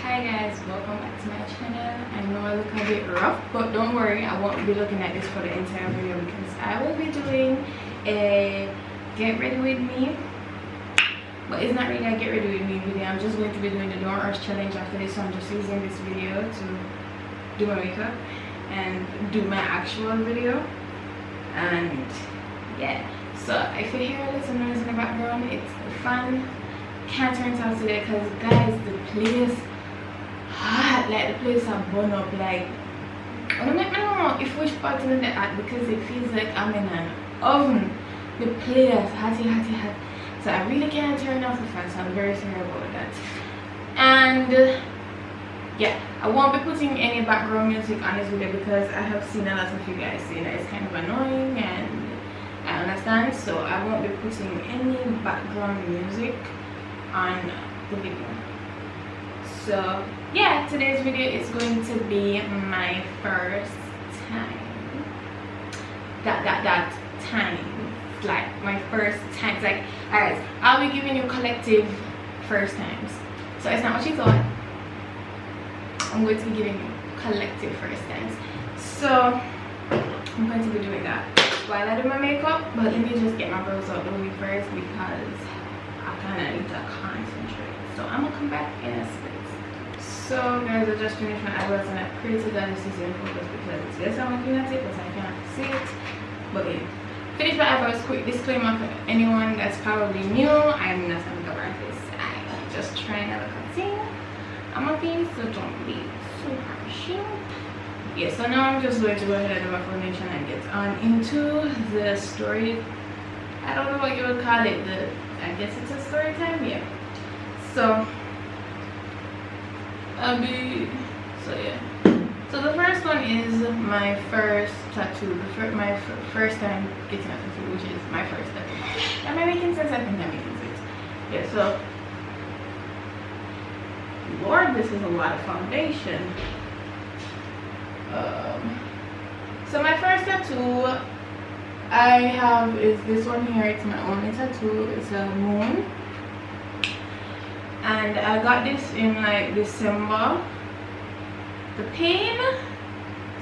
Hi guys, welcome back to my channel. I know I look a bit rough, but don't worry, I won't be looking at this for the entire video because I will be doing a get ready with me, but it's not really a get ready with me video. I'm just going to be doing the don't rush challenge after this, so I'm just using this video to do my makeup and do my actual video. And yeah, so if you hear a little noise in the background, it's the fan. Can't turn it off today because guys, the place hot, like the place are burn up. Like I don't know if which part in the hot because it feels like I'm in an oven. The place hot. So I really can't turn off the fan, so I'm very sorry about that. And yeah, I won't be putting any background music on this video because I have seen a lot of you guys saying that it's kind of annoying, and I understand, so I won't be putting any background music on the video. So yeah, today's video is going to be my first time like my first times. Like, all right, I'll be giving you collective first times, so it's not what you thought. I'm going to be giving you collective first times, so I'm going to be doing that while I do my makeup. But let me just get my brows out the way first because I kind of need to concentrate. So I'm gonna come back in a split. So guys, I just finished my eyebrows and I pray to God this is in focus because yes, I'm looking at it but I can't see it. But yeah, finish my eyebrows. Quick disclaimer for anyone that's probably new, I'm not a makeup artist. I'm just trying to look at things. I'm a piece, so don't be so harsh. Yeah, so now I'm just going to go ahead and do my foundation and get on into the story. I don't know what you would call it. I guess it's a story time. Yeah. So yeah. So the first one is my first tattoo. My first time getting a tattoo, which is my first tattoo. Am I making sense? I think I'm making sense. Yeah. So, Lord, this is a lot of foundation. So my first tattoo I have is this one here. It's my only tattoo. It's a moon, and I got this in like December. The pain,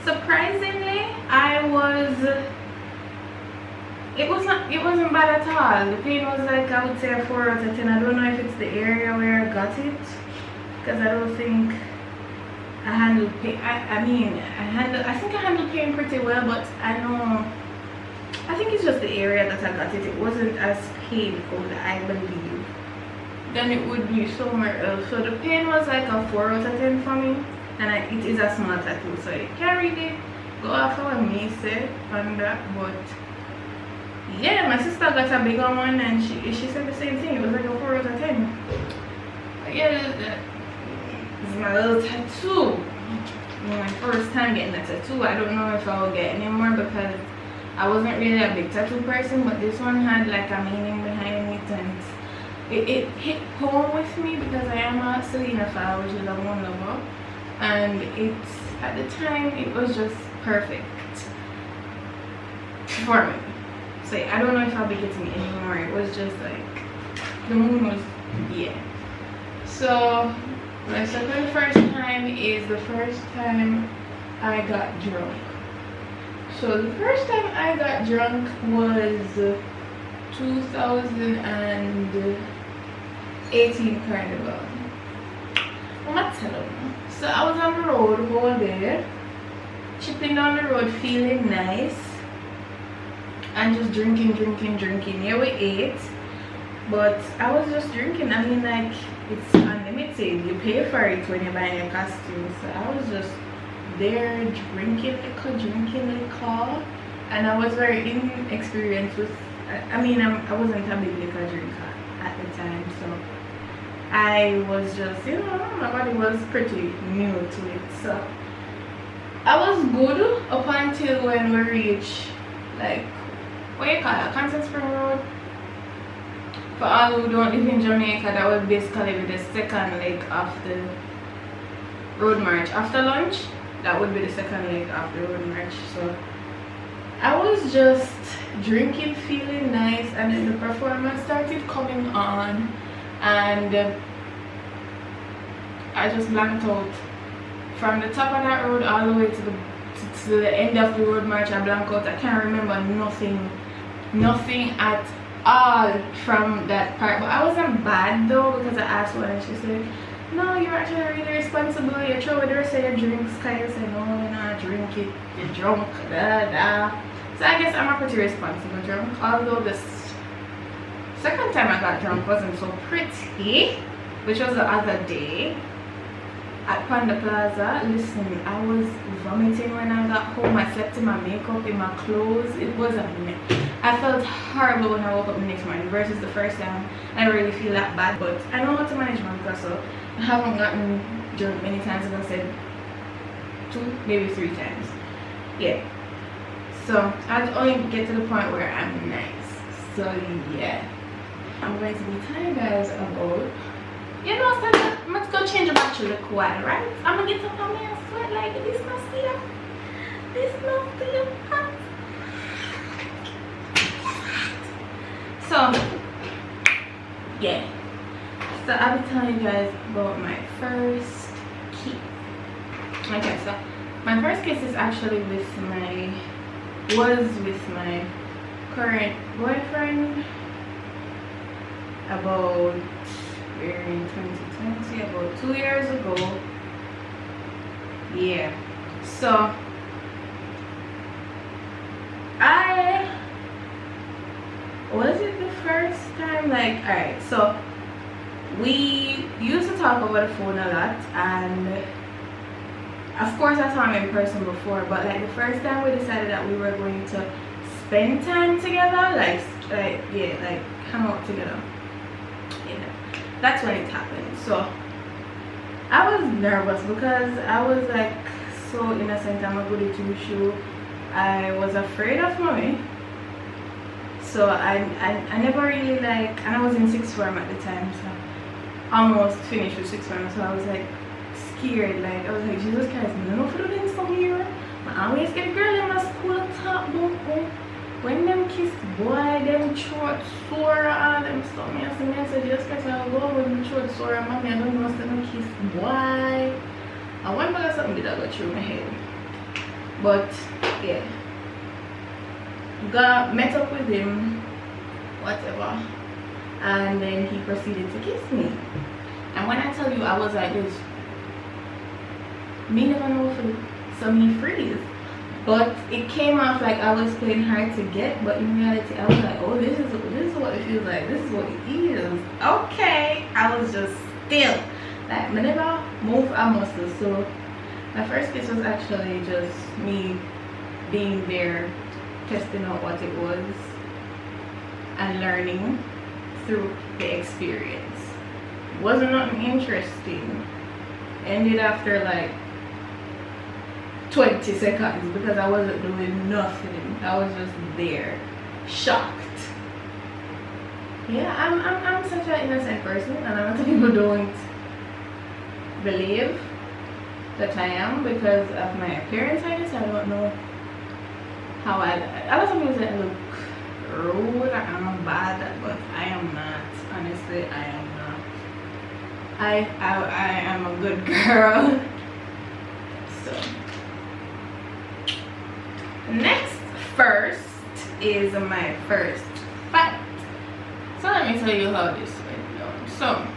surprisingly, it wasn't bad at all. The pain was like, I would say a 4 out of 10. I don't know if it's the area where I got it because I don't think I handled pain. I think I handled pain pretty well, but I think it's just the area that I got it. It wasn't as painful, I believe, than it would be somewhere else. So the pain was like a 4 out of 10 for me, and it is a small tattoo, so it carried it. Go off of what me said on that, but yeah, my sister got a bigger one, and she said the same thing. It was like a 4 out of 10. But yeah, this is my little tattoo. My first time getting a tattoo. I don't know if I will get any more because I wasn't really a big tattoo person, but this one had like a meaning behind it, and it hit home with me because I am a Selena fan, which is a one lover, and it's at the time it was just perfect for me. So I don't know if I'll be getting any more. It was just like the moon was, yeah. So my second first time is the first time I got drunk. So the first time I got drunk was 2018 Carnival. I'm not telling you. So I was on the road all day, chipping down the road, feeling nice, and just drinking. Yeah, we ate, but I was just drinking. I mean, like, it's unlimited. You pay for it when you're buying your costume. So I was just there drinking liquor, and I was very inexperienced with, I mean, I wasn't a big liquor drinker at the time, so I was just, you know, my body was pretty new to it. So I was good up until when we reached, like, what you call it, Constant Spring Road. For all who don't live in Jamaica, that would basically be the second leg of the road march. After lunch, that would be the second leg of the road march. So I was just drinking, feeling nice, and then the performance started coming on, and I just blanked out from the top of that road all the way to the end of the road march. I blanked out. I can't remember nothing at all from that part. But I wasn't bad though, because I asked her and she said, no, you're actually really responsible. You throw the rest of your drinks. Kind of say, no, you're not drink it. You're drunk. So I guess I'm a pretty responsible drunk. Although this second time I got drunk wasn't so pretty, which was the other day at Panda Plaza. Listen, I was vomiting when I got home. I slept in my makeup, in my clothes. It was a mess. I felt horrible when I woke up the next morning versus the first time. I don't really feel that bad, but I know how to manage my liquor, so I haven't gotten drunk many times. As I said, 2, maybe 3 times. Yeah. So I'll only get to the point where I'm nice. So yeah, I'm going to be telling you guys about, you know, so let's go change about your look while, right? I'm gonna get up on me and sweat like this. No see ya. This no see ya. So yeah, so I'll be telling you guys about my first kiss. Okay, so my first kiss is actually was with my current boyfriend about, we're in 2020, about 2 years ago. Yeah, so was it the first time, like, all right, so we used to talk over the phone a lot, and of course I saw him in person before, but like the first time we decided that we were going to spend time together, like yeah, like hang out together, you know, that's when it happened. So I was nervous because I was like so innocent. I'm a goody two shoe. I was afraid of mommy, so I never really like, and I was in sixth form at the time, so almost finished with sixth form, so I was like scared. Like I was like, Jesus Christ, I don't know if I'm doing some here. I always get a girl in my school talk about when them kiss, boy, them throat sore and them stuff. Me I said, Jesus Christ, I'll go with them throat sore and mommy, I don't know what's them kiss, boy. I wonder if something did that go through my head. But yeah, met up with him, whatever, and then he proceeded to kiss me. And when I tell you, I was like this, me never know if some freeze, but it came off like I was playing hard to get, but in reality I was like, oh, this is what it feels like, this is what it is. Okay, I was just still like, I never move a muscle. So my first kiss was actually just me being there, testing out what it was and learning through the experience. Wasn't nothing interesting. Ended after like 20 seconds because I wasn't doing nothing. I was just there, shocked. Yeah, I'm such an innocent person, and a lot of people don't believe that I am because of my appearance. I guess I don't know how a lot of people say I look rude and I'm bad, but I am not. Honestly, I am not. I am a good girl. So next first is my first fight. So let me tell you how this went down. So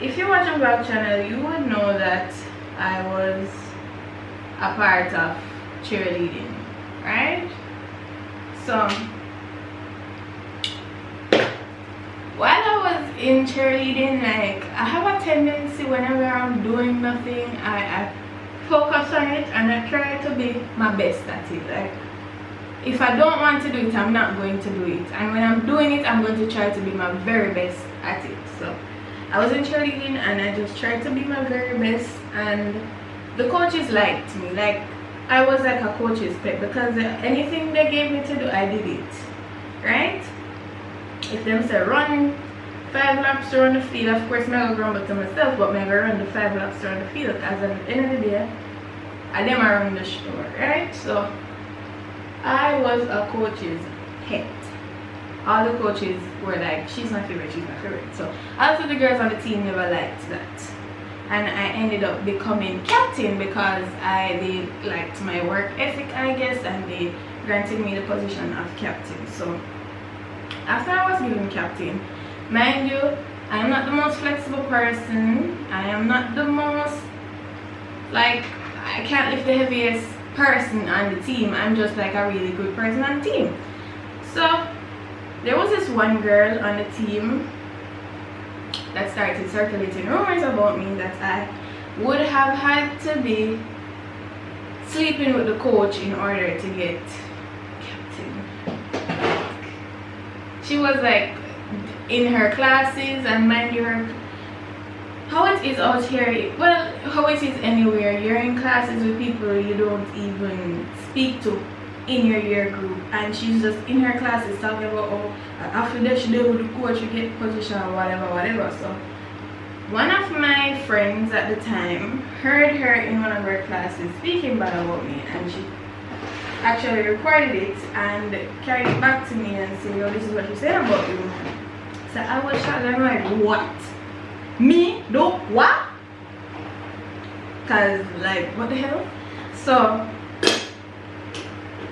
if you watch a vlog channel, you would know that I was a part of cheerleading, right? So while I was in cheerleading, like I have a tendency whenever I'm doing nothing, I focus on it and I try to be my best at it. Like if I don't want to do it, I'm not going to do it, and when I'm doing it, I'm going to try to be my very best at it. So I was in cheerleading and I just tried to be my very best, and the coaches liked me. Like I was like a coach's pet because anything they gave me to do, I did it, right? If them say run 5 laps around the field, of course I'm going to grumble to myself, but I'm going to run the 5 laps around the field because at the end of the day, I them are running the show, right? So I was a coach's pet. All the coaches were like, she's my favorite, she's my favorite. So also the girls on the team never liked that. and I ended up becoming captain because they liked my work ethic, I guess, and they granted me the position of captain. So after I was given captain, mind you, I am not the most flexible person. I am not the most, like, I can't lift the heaviest person on the team. I'm just like a really good person on the team. So there was this one girl on the team that started circulating rumors about me that I would have had to be sleeping with the coach in order to get captain. She was like in her classes, and mind you, how it is out here, well, how it is anywhere, you're in classes with people you don't even speak to in your year group, and she's just in her classes talking about, oh, after that she did with the coach you get position or whatever. So one of my friends at the time heard her in one of her classes speaking bad about me, and she actually recorded it and carried it back to me and said, oh, this is what she said about you. So I was shocked. I'm like, what? Me? Do what? Cause like, what the hell? So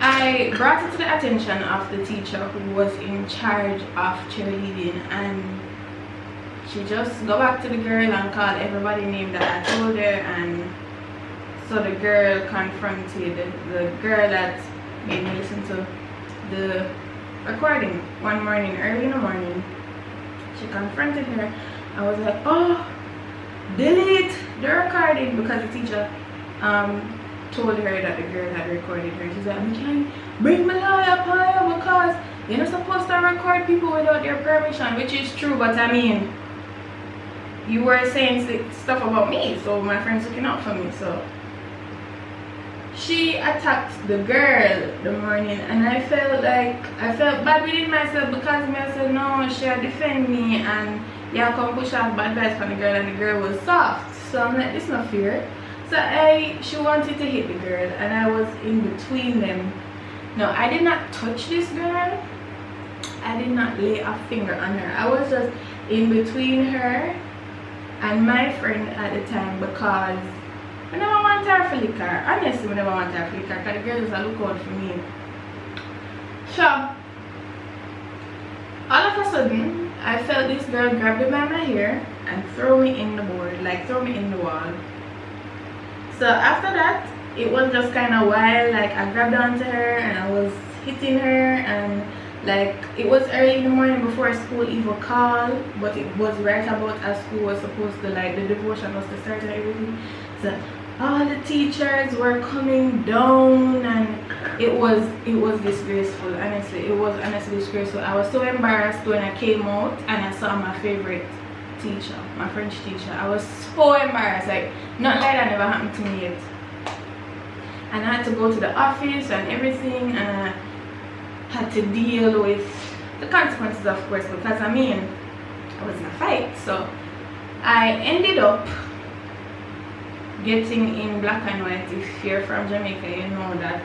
I brought it to the attention of the teacher who was in charge of cheerleading, and she just go back to the girl and called everybody name that I told her, and so the girl confronted the girl that made me listen to the recording one morning, early in the morning. She confronted her. I was like, oh, delete the recording, because the teacher told her that the girl had recorded her. She's like, I can't bring my lawyer up here because you're not supposed to record people without their permission, which is true, but I mean, you were saying stuff about me, so my friend's looking out for me. So she attacked the girl the morning, and I felt bad within myself because I said, no, she had defend me, and yeah, come push off bad vibes from the girl, and the girl was soft. So I'm like, this is not fair. So she wanted to hit the girl, and I was in between them. No, I did not touch this girl. I did not lay a finger on her. I was just in between her and my friend at the time, because I never want her for liquor. Honestly, I never want her for liquor because the girl is a lookout for me. So all of a sudden, I felt this girl grab me by my hair and throw me in the board, like throw me in the wall. So after that, it was just kind of wild. Like, I grabbed onto her and I was hitting her, and like, it was early in the morning before school even called, but it was right about as school was supposed to, like, the devotion was to start and everything. So all the teachers were coming down, and it was disgraceful. Honestly, it was honestly disgraceful. I was so embarrassed when I came out and I saw my favorite teacher, my French teacher. I was so embarrassed. Like, not like that never happened to me yet. And I had to go to the office and everything, and I had to deal with the consequences, of course, because I mean, I was in a fight. So I ended up getting in black and white. If you're from Jamaica, you know that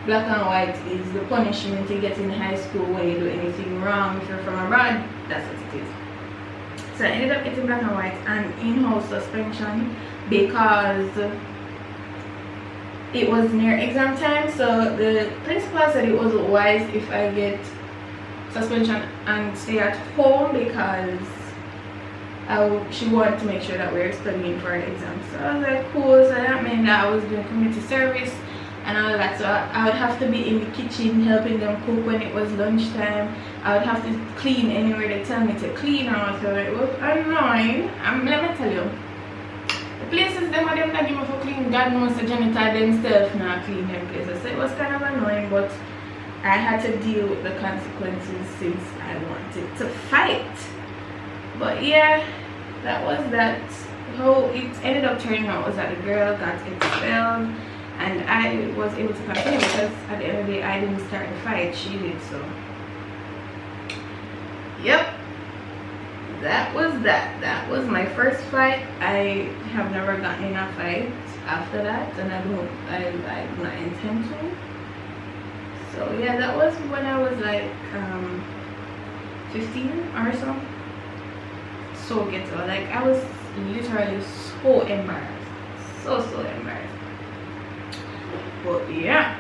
black and white is the punishment you get in high school when you do anything wrong. If you're from abroad, that's what it is. So I ended up getting black and white and in-house suspension because it was near exam time. So the principal said it wasn't wise if I get suspension and stay at home, because she wanted to make sure that we were studying for the exam. So I was like, cool. So that meant that I was doing community service and all that. So I would have to be in the kitchen helping them cook when it was lunchtime. I would have to clean anywhere they tell me to clean or whatever. It was annoying. Let me tell you, the places them not give me for clean, God knows the janitor themselves not clean them places. So it was kind of annoying, but I had to deal with the consequences since I wanted to fight. But yeah, that was that. How it ended up turning out was that the girl got expelled and I was able to continue, because at the end of the day I didn't start the fight, she did. So yep, that was my first fight. I have never gotten in a fight after that, and I do not intend to. So yeah, that was when I was like 15 or so. So ghetto. Like, I was literally so embarrassed, so embarrassed. But yeah,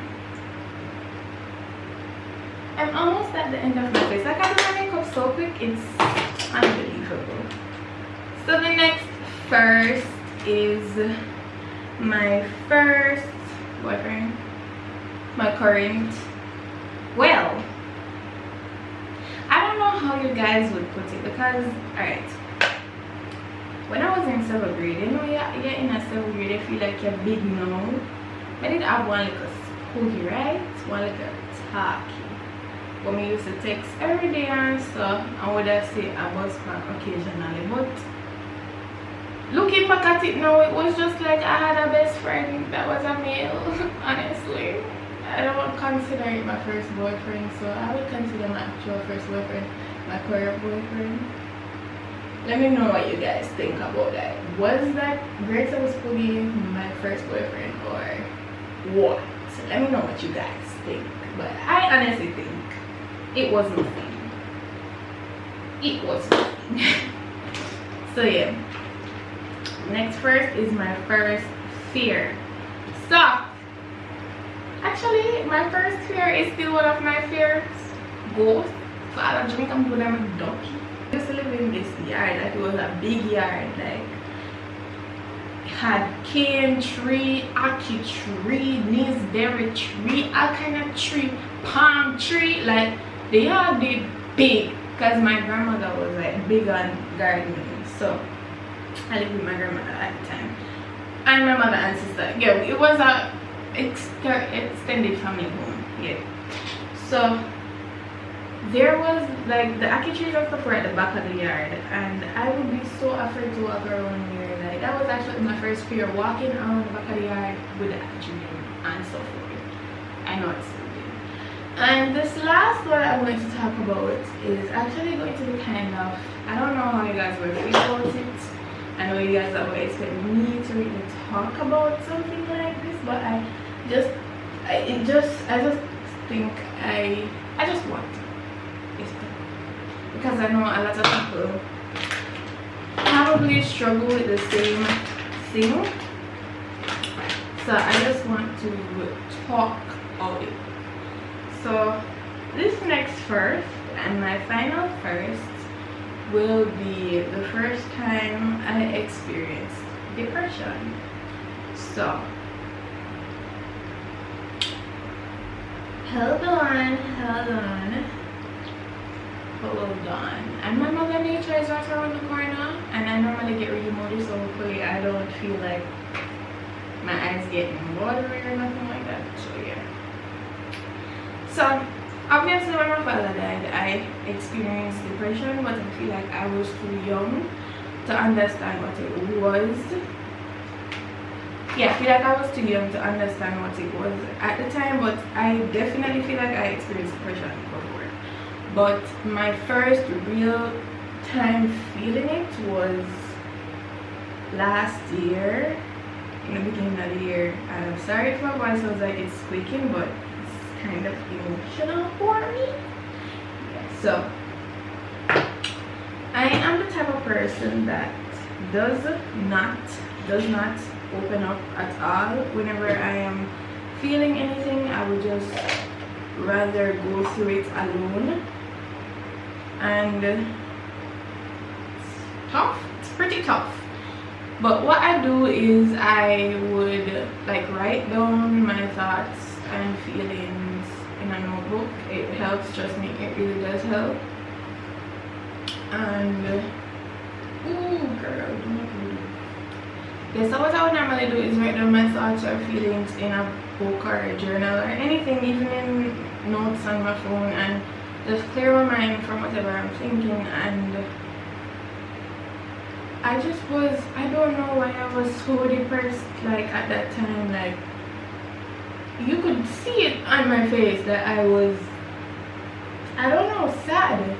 I'm almost at the end of my face. Like, I do my makeup so quick, it's unbelievable. So the next first is my first boyfriend, my current. Well, I don't know how you guys would put it, because alright, when I was in 7th grade, you know, you're in a 7th grade, I feel like you're big now. I did have one little spooky, right? One little talky. But me used to text every day and stuff, and would I say I was back occasionally. But looking back at it now, it was just like I had a best friend that was a male. Honestly, I don't consider it my first boyfriend, so I would consider my actual first boyfriend my current boyfriend. Let me know what you guys think about that. Was that Great Spooky my first boyfriend or what? So let me know what you guys think. But I honestly think it was nothing. It was nothing. So yeah. Next first is my first fear. So actually, my first fear is still one of my fears. Ghosts. So I don't drink and put them in ducky. I used to live in this yard. Like, it was a big yard. Like, it had cane tree, ackee tree, Nisberry tree, all kind of tree, palm tree. Like, the yard did big because my grandmother was like big on gardening. So I lived with my grandmother at the time, and my mother and sister. Yeah, it was a extended family home. Yeah. So there was like the ackee trees and stuff were at the back of the yard, and I would be so afraid to walk around here. Like, that was actually my first fear, walking around the back of the yard with the ackee tree and so forth. I know it's something. And this last one I'm going to talk about is actually going to be kind of, I don't know how you guys will feel about it. I know you guys are going to expect me to really talk about something like this, but I just think I just want to. Because I know a lot of people probably struggle with the same thing, so I just want to talk about it. So this next first and my final first will be the first time I experienced depression. So hold on. And my mother nature is right around the corner, and I normally get really moody, so hopefully I don't feel like my eyes getting watery or nothing like that. So yeah. So obviously when my father died, I experienced depression, but I feel like I was too young to understand what it was. Yeah, I feel like I was too young to understand what it was at the time, but I definitely feel like I experienced depression before. But my first real time feeling it was last year, in the beginning of the year. I'm sorry if my voice sounds like it's squeaking, but it's kind of emotional for me. Yeah, so I am the type of person that does not open up at all. Whenever I am feeling anything, I would just rather go through it alone. And it's tough, it's pretty tough. But what I do is I would like write down my thoughts and feelings in a notebook. It helps, trust me, it really does help. And ooh girl, don't make me do. Yeah, so what I would normally do is write down my thoughts or feelings in a book or a journal or anything, even in notes on my phone, and just clear my mind from whatever I'm thinking. And I don't know why I was so depressed, like at that time. Like, you could see it on my face that I was, I don't know, sad.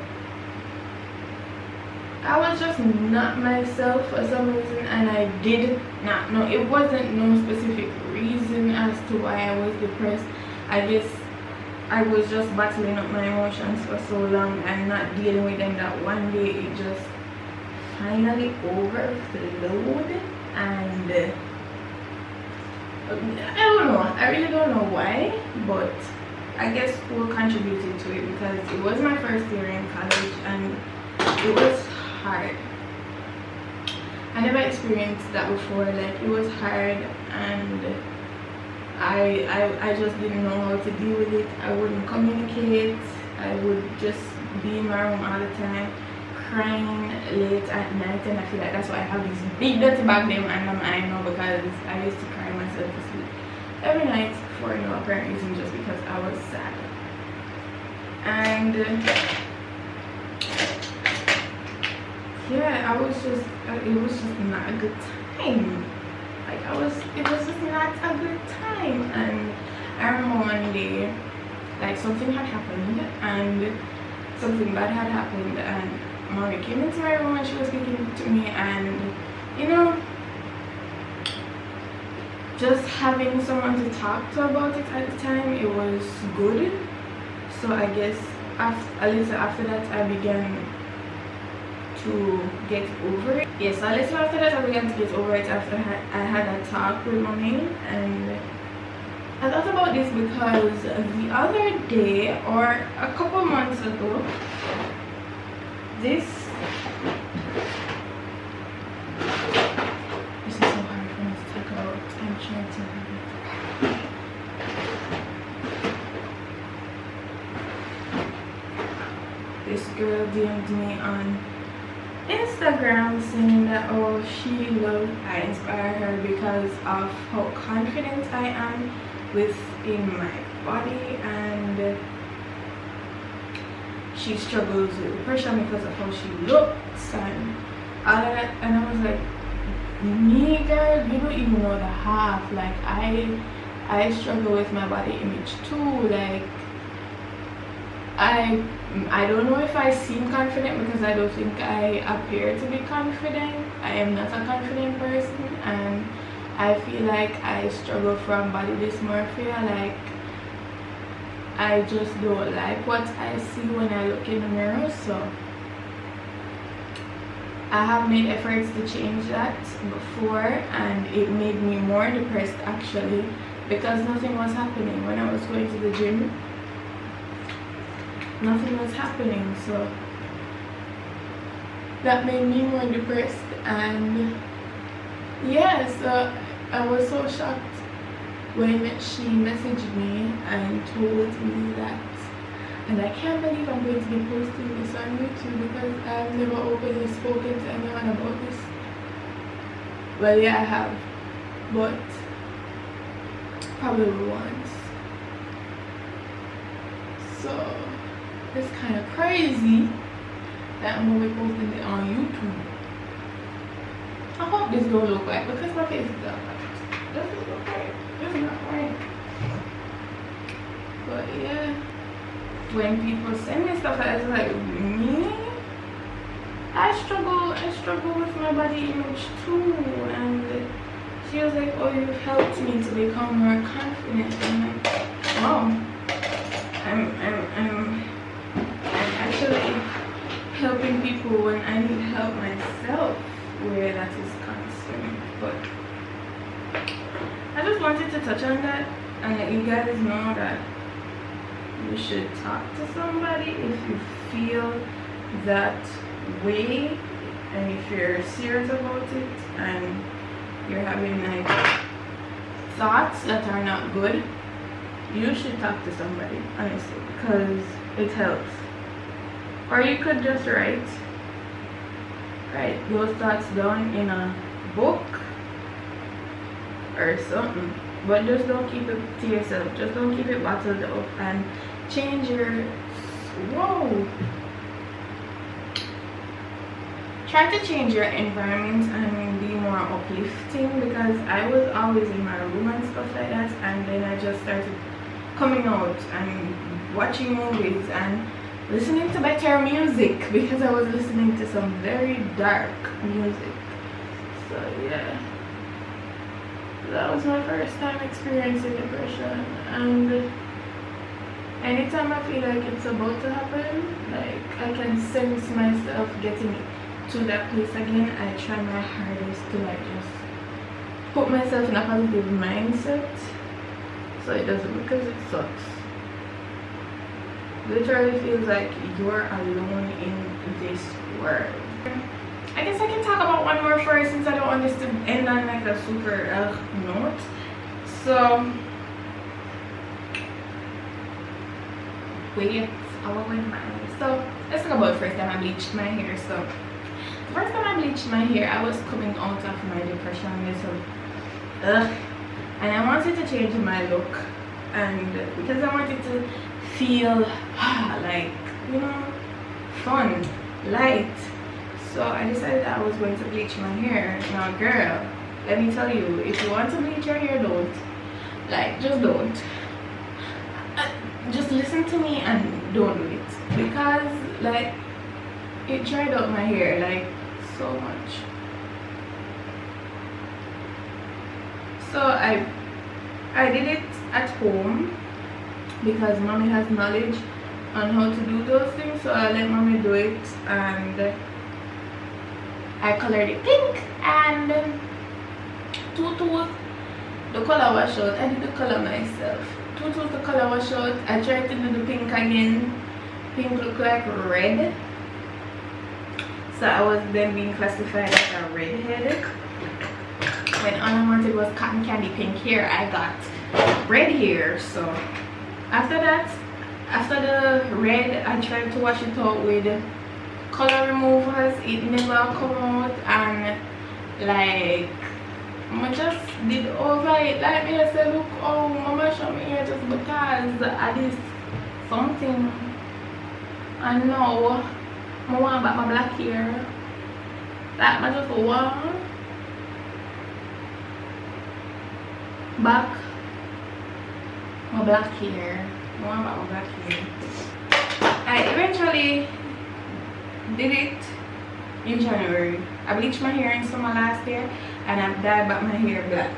I was just not myself for some reason, and I did not know. It wasn't no specific reason as to why I was depressed. I guess I was just battling up my emotions for so long and not dealing with them that one day it just finally overflowed, and I don't know, I really don't know why, but I guess school contributed to it because it was my first year in college and it was hard. I never experienced that before. Like, it was hard, and I just didn't know how to deal with it. I wouldn't communicate. I would just be in my room all the time, crying late at night, and I feel like that's why I have these big dirty back them and I know, because I used to cry myself to sleep every night for no apparent reason, just because I was sad. And yeah, it was just not a good time. Like, it was just not a good time. And I remember one day, like, something had happened and something bad had happened, and mommy came into my room and she was speaking to me, and you know, just having someone to talk to about it at the time, it was good. So I guess a little after that I began to get over it. Yes, a little after that I began to get over it after I had a talk with mommy. And I thought about this because the other day, or a couple months ago, this is so hard for me to talk about. I'm trying to this girl DM'd me on Instagram saying that, oh, she loves I inspire her because of how confident I am within my body, and she struggles with depression because of how she looks and all of that. And I was like, me, girl, you don't even know the half. Like, I struggle with my body image too. Like, I don't know if I seem confident because I don't think I appear to be confident. I am not a confident person, and I feel like I struggle from body dysmorphia. Like, I just don't like what I see when I look in the mirror. So I have made efforts to change that before, and it made me more depressed actually, because nothing was happening. When I was going to the gym, nothing was happening, so that made me more depressed. And yeah, so I was so shocked when she messaged me and told me that, and I can't believe I'm going to be posting this on YouTube because I've never openly spoken to anyone about this. Well, yeah, I have, but probably once. So it's kind of crazy that I'm gonna be posting it on YouTube. I hope this don't look right, because my face is up. Does it look right? It's not right. But yeah, when people send me stuff, it's like, me, I struggle with my body image too. And she was like, oh, you've helped me to become more confident. And I'm like, wow, I'm actually helping people when I need help myself, where that is concerned. But I just wanted to touch on that and let you guys know that you should talk to somebody if you feel that way, and if you're serious about it and you're having like thoughts that are not good. You should talk to somebody, honestly, because it helps. Or you could just write those thoughts down in a book or something, but just don't keep it to yourself. Just don't keep it bottled up, and change your try to change your environment and be more uplifting, because I was always in my room and stuff like that, and then I just started coming out and watching movies and listening to better music, because I was listening to some very dark music. So yeah, that was my first time experiencing depression, and anytime I feel like it's about to happen, like I can sense myself getting to that place again, I try my hardest to like just put myself in a positive mindset so it doesn't, because it sucks. Literally feels like you're alone in this world. I guess I can talk about one more first, since I don't want this to end on like a super note. So wait, I will wait my eyes. So let's talk about the first time I bleached my hair. So the first time I bleached my hair, I was coming out of my depression, so and I wanted to change my look, and because I wanted to feel like, you know, fun, light, so I decided I was going to bleach my hair. Now girl, let me tell you, if you want to bleach your hair, don't, like, just don't, just listen to me and don't do it, because like it dried out my hair like so much. So I did it at home because mommy has knowledge on how to do those things, so I let mommy do it, and I colored it pink, and Tutu, the color wash out. I did the color myself. Tutu, the color wash out. I tried to do the pink again. Pink looked like red, so I was then being classified as a redhead. When all I wanted was cotton candy pink hair, I got red hair. So after that, after the red, I tried to wash it out with color removers. It never come out, and like I just did over it. Like me, I said, look, oh, mama show me here just because I did something. I know I want back my black hair. Like I just want back my black hair. I want back my black hair. I eventually did it in January. I bleached my hair in summer last year, and I dyed back my hair black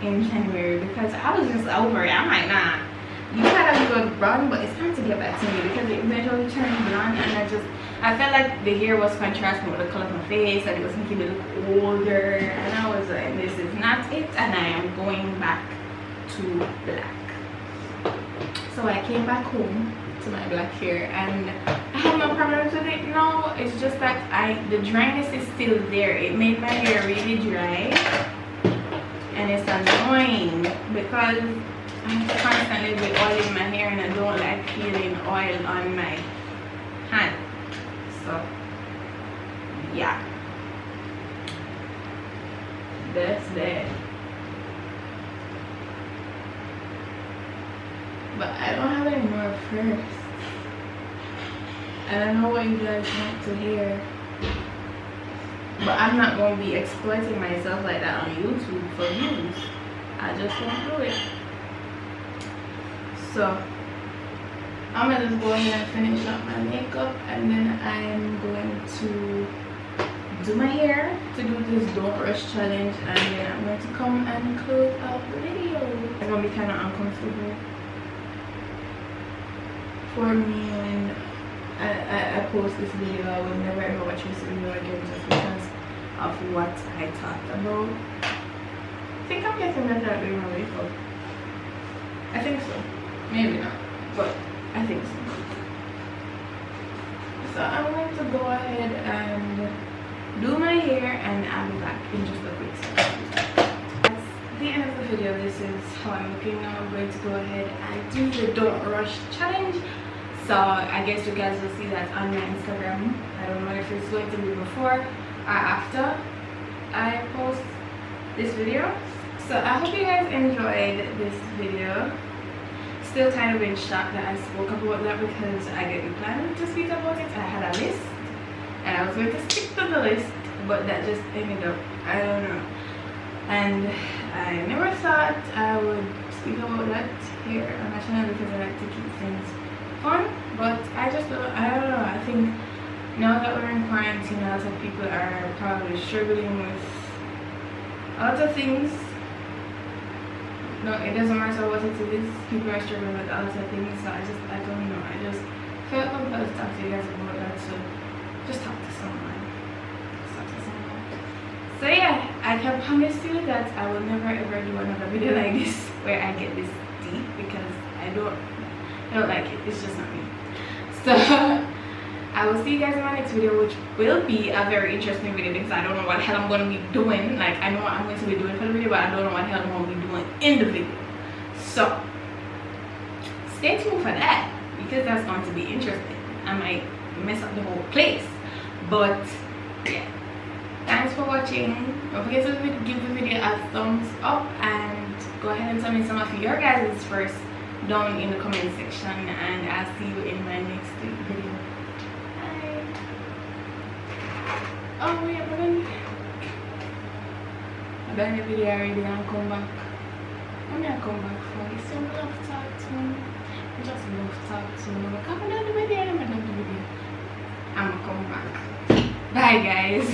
in January because I was just over it. I'm like, nah, you gotta go blonde, but it's time to get back to me, because it eventually turned blonde, and I felt like the hair was contrasting with the color of my face, and it was making me look older, and I was like, this is not it, and I am going back to black. So I came back home to my black hair, and I have no problems with it now. It's just that the dryness is still there. It made my hair really dry, and it's annoying because I have to constantly be oiling my hair, and I don't like feeling oil on my hand. So yeah, that's that. But I don't have any more first, and I know what you guys want to hear, but I'm not going to be exploiting myself like that on YouTube for views. I just won't do it. So I'm gonna just go ahead and finish up my makeup, and then I'm going to do my hair to do this don't rush challenge, and then I'm going to come and close out the video. It's gonna be kind of uncomfortable for me when I post this video. I will never ever watch this video again just because of what I talked about. I think I'm getting better at doing my makeup. I think so. Maybe not, but I think so. So I'm going to go ahead and do my hair, and I'll be back in just a quick second. That's the end of the video. This is how I'm looking now. I'm going to go ahead and do the don't rush challenge. So I guess you guys will see that on my Instagram. I don't know if it's going to be before or after I post this video. So I hope you guys enjoyed this video. Still kind of in shock that I spoke about that, because I didn't plan to speak about it. I had a list and I was going to stick to the list, but that just ended up, I don't know. And I never thought I would speak about that here on my channel, because I like to keep things fun. But I don't know, I think now that we're in quarantine, a lot of people are probably struggling with a lot of things. No, it doesn't matter what it is, people are struggling with a lot of things, so I don't know, I just felt compelled to talk to you guys about that, so just talk to someone. So yeah, I can promise you that I will never ever do another video like this where I get this deep, because I don't like it. It's just not me. So I will see you guys in my next video, which will be a very interesting video, because I don't know what the hell I'm going to be doing. Like, I know what I'm going to be doing for the video, but I don't know what the hell I'm going to be doing in the video. So stay tuned for that, because that's going to be interesting. I might mess up the whole place, but yeah. Thanks for watching. Don't forget to give the video a thumbs up, and go ahead and tell me some of your guys' first down in the comment section, and I'll see you in my next video. Bye. Oh yeah, but then I've done the video already and come back. I'm gonna come back for it. So love talk to me. I just love talk to me. I'm coming down the video. I'm gonna come back. Bye guys.